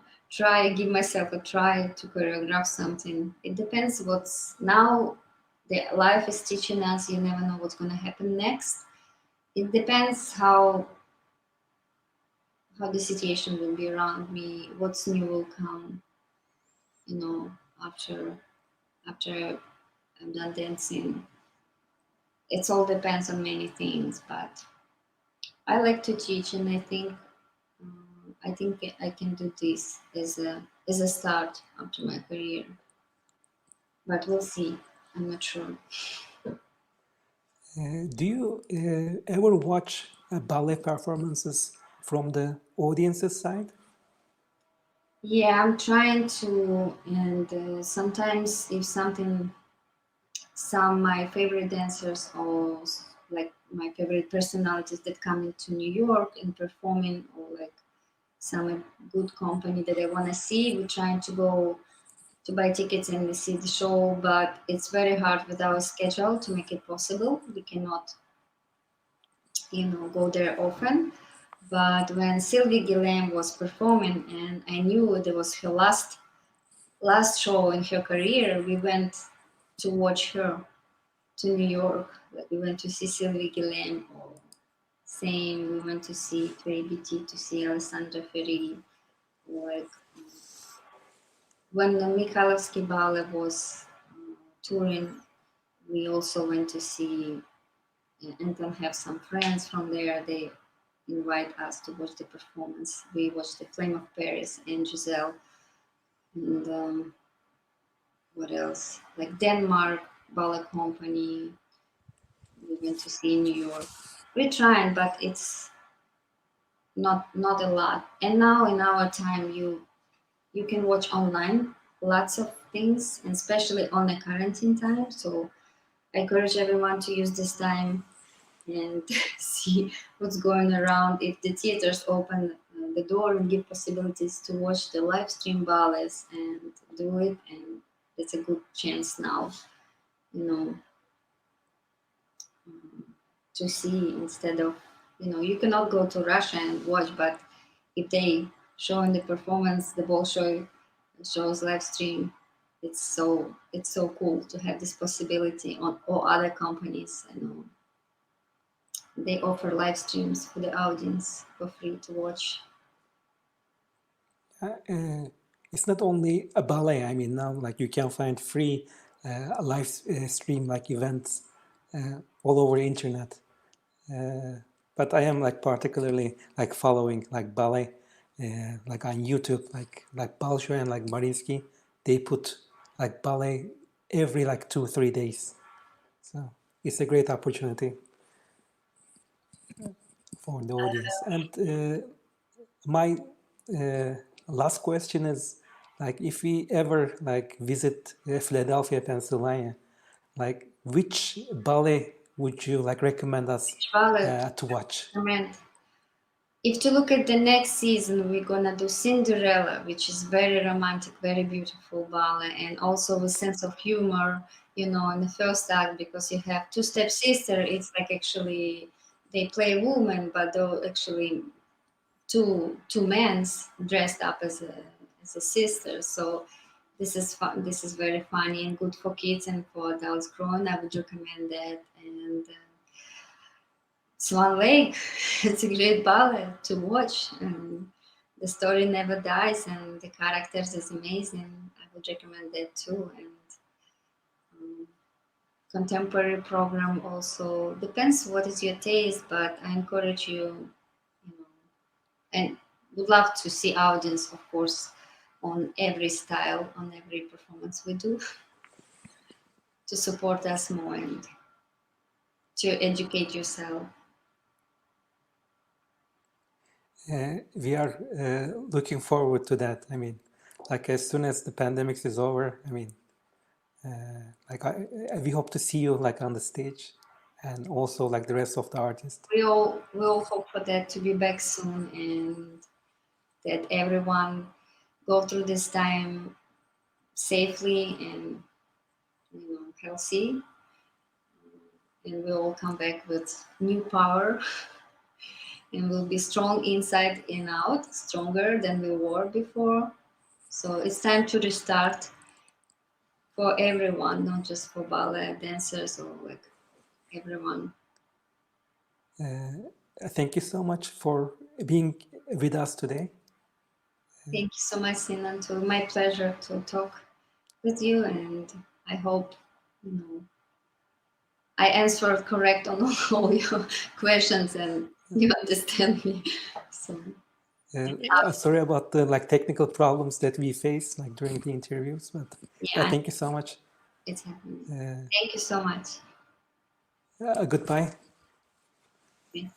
give myself a try to choreograph something. It depends what's now. The life is teaching us. You never know what's going to happen next. It depends how the situation will be around me, what's new will come, after I'm done dancing. It all depends on many things, but I like to teach, and I think I can do this as a start after my career. But we'll see. I'm not sure. Do you ever watch ballet performances from the audience's side? Yeah, I'm trying to, and sometimes if some my favorite dancers or like my favorite personalities that come into New York and performing, or like some good company that I want to see, we're trying to go to buy tickets and we see the show, but it's very hard with our schedule to make it possible. We cannot, go there often. But when Sylvie Guillem was performing, and I knew it was her last show in her career, we went to watch her to New York. Like we went to see Sylvie Guillem, or same we went to ABT to see Alessandra Ferri, or like when the Mikhailovsky Ballet was touring, we also went to see and then have some friends from there. They invite us to watch the performance. We watched The Flame of Paris and Giselle, and what else? Like Denmark Ballet Company. We went to see in New York. We're trying, but it's not a lot. And now in our time, you can watch online lots of things, and especially on the quarantine time. So I encourage everyone to use this time and see what's going around. If the theaters open the door and give possibilities to watch the live stream ballets, and do it, and it's a good chance now, you know, to see, instead of, you cannot go to Russia and watch, but if they showing the performance, the ball shows live stream, it's so cool to have this possibility. On all other companies, they offer live streams for the audience for free to watch. It's not only a ballet. I mean, now like you can find free live stream like events all over the internet. But I am like particularly like following like ballet, like on YouTube, like Bolshoi and like Marinsky. They put like ballet every like 2-3 days. So it's a great opportunity for the audience. And my last question is, like, if we ever like visit Philadelphia, Pennsylvania, like which ballet would you like recommend us Ballet, to watch? I mean, if to look at the next season, we're gonna do Cinderella, which is very romantic, very beautiful ballet, and also with sense of humor, in the first act, because you have two stepsister. It's like actually they play woman, but they're actually two men dressed up as a sister. So this is fun. This is very funny and good for kids and for adults growing. I would recommend that. And Swan Lake, it's a great ballet to watch. And the story never dies, and the characters is amazing. I would recommend that too. And contemporary program also depends what is your taste, but I encourage you, you know, and would love to see audience, of course, on every style, on every performance we do, to support us more and to educate yourself. We are looking forward to that. I mean, like as soon as the pandemic is over, I mean, like we hope to see you like on the stage and also like the rest of the artists. We all hope for that to be back soon, and that everyone go through this time safely and healthy, and we'll all come back with new power and we'll be strong inside and out, stronger than we were before. So it's time to restart for everyone, not just for ballet dancers or like everyone. Thank you so much for being with us today. Thank you so much, Sinan. It was my pleasure to talk with you, and I hope I answered correct on all your questions and you understand me. So Sorry about the like technical problems that we face like during the interviews, but yeah, thank you so much. it's happening. Thank you so much. Goodbye. Yes.